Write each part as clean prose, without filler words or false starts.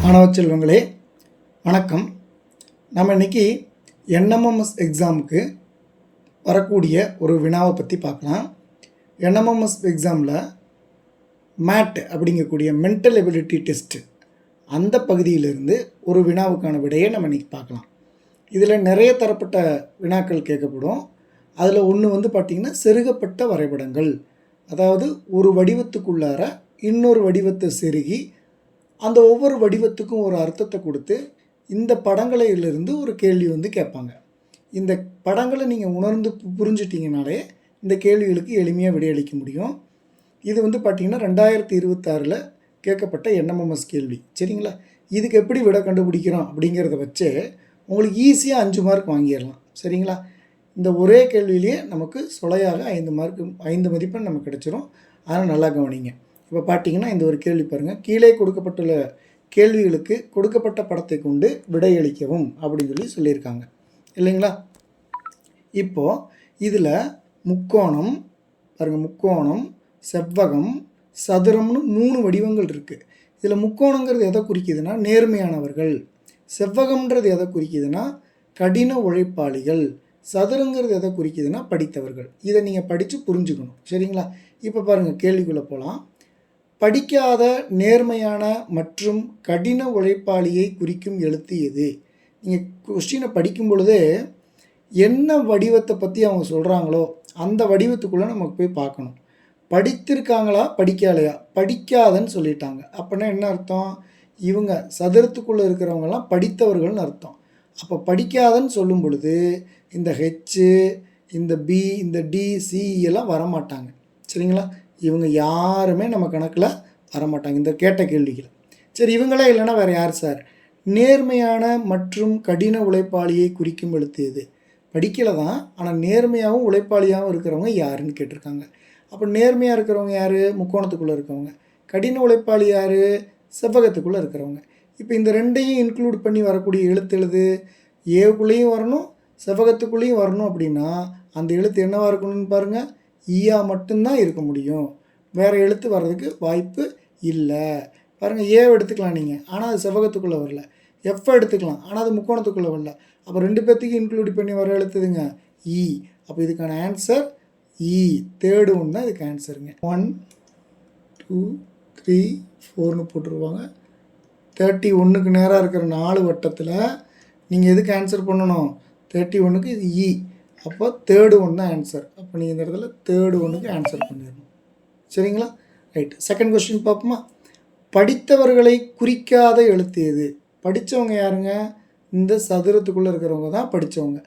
மாணவ செல்வங்களே வணக்கம். நம்ம இன்றைக்கி என்எம்எம்எஸ் எக்ஸாமுக்கு வரக்கூடிய ஒரு வினாவை பற்றி பார்க்கலாம். என்எம்எம்எஸ் எக்ஸாமில் மேட் அப்படிங்கக்கூடிய மென்டல் எபிலிட்டி டெஸ்ட்டு அந்த பகுதியிலிருந்து ஒரு வினாவுக்கான விடையை நம்ம இன்றைக்கி பார்க்கலாம். இதில் நிறைய தரப்பட்ட வினாக்கள் கேட்கப்படும். அதில் ஒன்று பார்த்திங்கன்னா செருகப்பட்ட வரைபடங்கள், அதாவது ஒரு வடிவத்துக்குள்ளார இன்னொரு வடிவத்தை செருகி அந்த ஒவ்வொரு வடிவத்துக்கும் ஒரு அர்த்தத்தை கொடுத்து இந்த படங்களிலிருந்து ஒரு கேள்வி கேட்பாங்க. இந்த படங்களை நீங்கள் உணர்ந்து புரிஞ்சிட்டிங்கனாலே இந்த கேள்விகளுக்கு எளிமையாக விடையளிக்க முடியும். இது பார்த்திங்கன்னா 2026 கேட்கப்பட்ட என்எம்எம்எஸ் கேள்வி. சரிங்களா? இதுக்கு எப்படி விடை கண்டுபிடிக்கிறோம் அப்படிங்கிறத வச்சு உங்களுக்கு ஈஸியாக 5 மார்க் வாங்கிடலாம். சரிங்களா? இந்த ஒரே கேள்வியிலேயே நமக்கு சுளையாக 5 மதிப்பெண் நமக்கு கிடச்சிரும். அதனால் நல்லா கவனிங்க. இப்போ பார்த்தீங்கன்னா இந்த ஒரு கேள்வி பாருங்கள். கீழே கொடுக்கப்பட்டுள்ள கேள்விகளுக்கு கொடுக்கப்பட்ட படத்தை கொண்டு விடையளிக்கவும் அப்படின்னு சொல்லியிருக்காங்க இல்லைங்களா? இப்போது இதில் முக்கோணம் பாருங்கள், முக்கோணம், செவ்வகம், சதுரம்னு 3 வடிவங்கள் இருக்குது. இதில் முக்கோணங்கிறது எதை குறிக்குதுன்னா நேர்மையானவர்கள், செவ்வகம்ன்றது எதை குறிக்குதுன்னா கடின உழைப்பாளிகள், சதுரங்கிறது எதை குறிக்குதுன்னா படித்தவர்கள். இதை நீங்கள் படித்து புரிஞ்சுக்கணும். சரிங்களா? இப்போ பாருங்கள், கேள்விக்குள்ளே போகலாம். படிக்காத நேர்மையான மற்றும் கடின உழைப்பாளியை குறிக்கும் எழுத்து எது? நீங்கள் கொஸ்டினை படிக்கும் பொழுதே என்ன வடிவத்தை பற்றி அவங்க சொல்கிறாங்களோ அந்த வடிவத்துக்குள்ளே நமக்கு போய் பார்க்கணும். படித்திருக்காங்களா படிக்கலையா? படிக்காதன்னு சொல்லிட்டாங்க. அப்படின்னா என்ன அர்த்தம்? இவங்க சதுரத்துக்குள்ளே இருக்கிறவங்கலாம் படித்தவர்கள்னு அர்த்தம். அப்போ படிக்காதன்னு சொல்லும் பொழுது இந்த ஹெச்சு, இந்த பி, இந்த டி, சி எல்லாம் வரமாட்டாங்க. சரிங்களா? இவங்க யாருமே நம்ம கணக்கில் வரமாட்டாங்க இந்த கேட்ட கேள்விகள். சரி, இவங்களே இல்லைன்னா வேறு யார் சார்? நேர்மையான மற்றும் கடின உழைப்பாளியை குறிக்கும் எழுத்து எது? படிக்கலை தான், ஆனால் நேர்மையாகவும் உழைப்பாளியாகவும் இருக்கிறவங்க யாருன்னு கேட்டிருக்காங்க. அப்போ நேர்மையாக இருக்கிறவங்க யார்? முக்கோணத்துக்குள்ளே இருக்கிறவங்க. கடின உழைப்பாளி யார்? செவ்வகத்துக்குள்ளே இருக்கிறவங்க. இப்போ இந்த ரெண்டையும் இன்க்ளூட் பண்ணி வரக்கூடிய எழுத்து எழுது ஏவுக்குள்ளேயும் வரணும், செவ்வகத்துக்குள்ளேயும் வரணும். அப்படின்னா அந்த எழுத்து என்னவாக இருக்கணும்னு பாருங்கள். ஈயா மட்டும்தான் இருக்க முடியும், வேறு எழுத்து வர்றதுக்கு வாய்ப்பு இல்லை. பாருங்கள், ஏவை எடுத்துக்கலாம் நீங்கள், ஆனால் அது செவ்வகத்துக்குள்ளே வரல. எஃப் எடுத்துக்கலாம், ஆனால் அது முக்கோணத்துக்குள்ளே வரல. அப்போ 2 பேர்த்துக்கு இன்க்ளூட் பண்ணி வர எழுத்துதுங்க இ. அப்போ இதுக்கான ஆன்சர் இ. தேர்டு ஒன்று தான் இதுக்கு ஆன்சருங்க. 1 2 3 4ன்னு போட்டுருவாங்க. 31க்கு நேராக இருக்கிற 4 வட்டத்தில் நீங்கள் எதுக்கு ஆன்சர் பண்ணணும்? 31க்கு இது இ. அப்போ தேர்டு ஒன்று தான் ஆன்சர். அப்போ நீங்கள் இந்த இடத்துல தேர்டு ஒன்றுக்கு ஆன்சர் பண்ணிடணும். சரிங்களா? ரைட். செகண்ட் கொஸ்டின் பார்ப்போமா? படித்தவர்களை குறிக்காத எழுத்து எது? படித்தவங்க யாருங்க? இந்த சதுரத்துக்குள்ளே இருக்கிறவங்க தான் படித்தவங்க.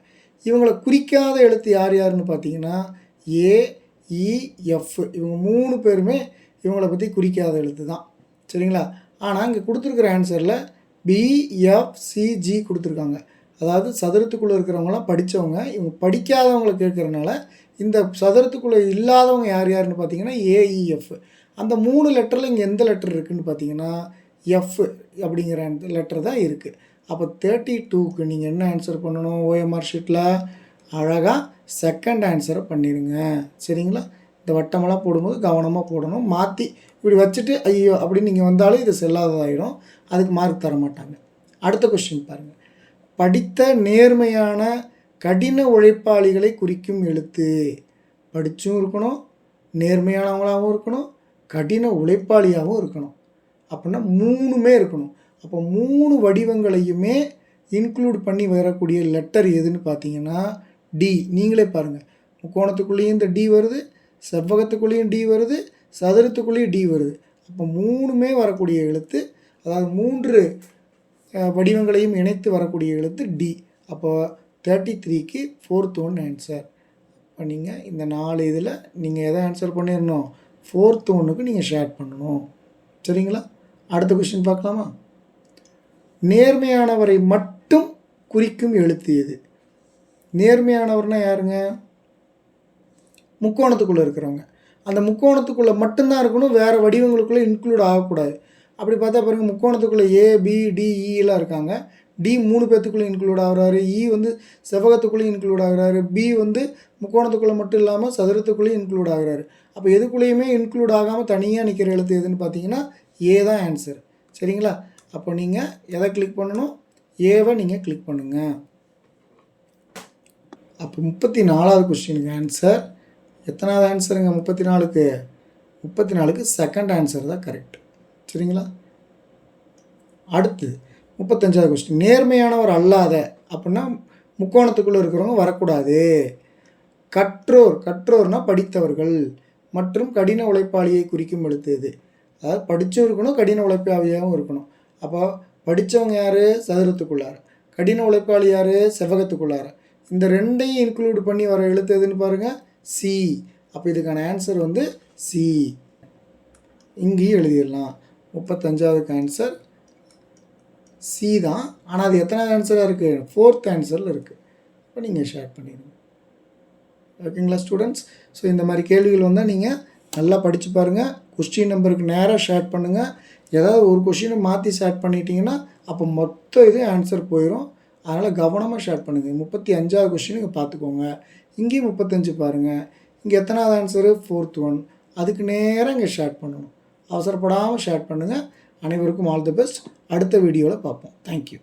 இவங்களை குறிக்காத எழுத்து யார் யாருன்னு பார்த்தீங்கன்னா ஏ, இ, எஃப். இவங்க 3 பேருமே இவங்களை பற்றி குறிக்காத எழுத்து தான். சரிங்களா? ஆனால் இங்கே கொடுத்துருக்குற ஆன்சரில் பி, எஃப், சி, ஜி கொடுத்துருக்காங்க. அதாவது சதுரத்துக்குள்ளே இருக்கிறவங்களாம் படித்தவங்க. இவங்க படிக்காதவங்களை கேட்குறதுனால இந்த சதுரத்துக்குள்ளே இல்லாதவங்க யார் யாருன்னு பார்த்தீங்கன்னா ஏஇஎஃப். அந்த 3 லெட்டரில் இங்கே எந்த லெட்டர் இருக்குதுன்னு பார்த்தீங்கன்னா எஃப் அப்படிங்கிற லெட்டர் தான் இருக்குது. அப்போ 32க்கு நீங்கள் என்ன ஆன்சர் பண்ணணும்? ஓஎம்ஆர் ஷீட்டில் அழகாக செகண்ட் ஆன்சரை பண்ணிடுங்க. சரிங்களா? இந்த வட்டமெல்லாம் போடும்போது கவனமாக போடணும். மாற்றி இப்படி வச்சுட்டு ஐயோ அப்படின்னு நீங்கள் வந்தாலும் இது செல்லாததாயிடும். அதுக்கு மார்க் தர மாட்டாங்க. அடுத்த கொஸ்டின் பாருங்கள். படித்த நேர்மையான கடின உழைப்பாளிகளை குறிக்கும் எழுத்து. படித்தும் இருக்கணும், நேர்மையானவங்களாகவும் இருக்கணும், கடின உழைப்பாளியாகவும் இருக்கணும். அப்படின்னா 3மே இருக்கணும். அப்போ 3 வடிவங்களையுமே இன்க்ளூட் பண்ணி வரக்கூடிய லெட்டர் எதுன்னு பார்த்தீங்கன்னா டி. நீங்களே பாருங்கள், முக்கோணத்துக்குள்ளேயும் இந்த டி வருது, செவ்வகத்துக்குள்ளேயும் டி வருது, சதுரத்துக்குள்ளேயும் டி வருது. அப்போ 3மே வரக்கூடிய எழுத்து, அதாவது 3 வடிவங்களையும் இணைத்து வரக்கூடிய எழுத்து டி. அப்போ 33க்கு 4th ஒன் ஆன்சர். இப்போ நீங்கள் இந்த 4 இதில் நீங்கள் எதை ஆன்சர் பண்ணிடணும்? 4th ஒன்றுக்கு நீங்கள் ஷேர் பண்ணணும். சரிங்களா? அடுத்த கொஸ்டின் பார்க்கலாமா? நேர்மையானவரை மட்டும் குறிக்கும் எழுத்து எது? நேர்மையானவர்னால் யாருங்க? முக்கோணத்துக்குள்ளே இருக்கிறவங்க. அந்த முக்கோணத்துக்குள்ளே மட்டும்தான் இருக்கணும், வேறு வடிவங்களுக்குள்ளே இன்க்ளூட் ஆகக்கூடாது. அப்படி பார்த்தா பாருங்கள், முக்கோணத்துக்குள்ளே ஏ, பி, டி, இலாம் இருக்காங்க. டி 3 பேர்த்துக்குள்ளே இன்க்ளூட் ஆகிறாரு, இ செவ்வகத்துக்குள்ளேயும் இன்க்ளூட் ஆகிறாரு, பி முக்கோணத்துக்குள்ளே மட்டும் இல்லாமல் சதுரத்துக்குள்ளேயும் இன்க்ளூட் ஆகிறாரு. அப்போ எதுக்குள்ளேயுமே இன்க்ளூட் ஆகாமல் தனியாக நிற்கிற எழுத்து எதுன்னு பார்த்தீங்கன்னா ஏ தான் ஆன்சர். சரிங்களா? அப்போ நீங்கள் எதை கிளிக் பண்ணணும்? ஏவை நீங்கள் கிளிக் பண்ணுங்கள். அப்போ 34வது கொஸ்டினுக்கு ஆன்சர் எத்தனாவது ஆன்சருங்க? 34க்கு 34க்கு செகண்ட் ஆன்சர் தான் கரெக்ட். சரிங்களா? அடுத்து 35வது கொஸ்டின். நேர்மையானவர் அல்லாத அப்படின்னா முக்கோணத்துக்குள்ளே இருக்கிறவங்க வரக்கூடாது. கற்றோர்னால் படித்தவர்கள் மற்றும் கடின உழைப்பாளியை குறிக்கும் எழுத்து எது? அதாவது படிச்சும் இருக்கணும், கடின உழைப்பாளியாகவும் இருக்கணும். அப்போ படித்தவங்க யார்? சதுரத்துக்குள்ளார. கடின உழைப்பாளி யார்? செவ்வகத்துக்குள்ளார. இந்த ரெண்டையும் இன்க்ளூட் பண்ணி வர எழுத்து எதுன்னு பாருங்கள், சி. அப்போ இதுக்கான ஆன்சர் வந்து சி. இங்கேயும் எழுதிடலாம். 35வது ஆன்சர் சி தான். ஆனால் அது எத்தனாவது ஆன்சராக இருக்குது? 4th ஆன்சரில் இருக்குது. இப்போ நீங்கள் ஷேர் பண்ணிடுங்க. ஓகேங்களா ஸ்டூடெண்ட்ஸ்? ஸோ இந்த மாதிரி கேள்விகள் வந்தால் நீங்கள் நல்லா படித்து பாருங்கள். கொஸ்டின் நம்பருக்கு நேராக ஷேர் பண்ணுங்கள். ஏதாவது ஒரு கொஸ்டினை மாற்றி ஷேர் பண்ணிட்டீங்கன்னா அப்போ மொத்த இது ஆன்சர் போயிடும். அதனால் கவனமாக ஷேர் பண்ணுங்கள். 35வது கொஸ்டின் பார்த்துக்கோங்க. இங்கேயும் 35 பாருங்கள். இங்கே எத்தனாவது ஆன்சரு? 4th one. அதுக்கு நேராக இங்கே ஷேர் பண்ணணும். அவசரப்படாமல் ஷேர் பண்ணுங்கள். அனைவருக்கும் ஆல் தி பெஸ்ட். அடுத்த வீடியோவில் பார்ப்போம். தேங்க்யூ.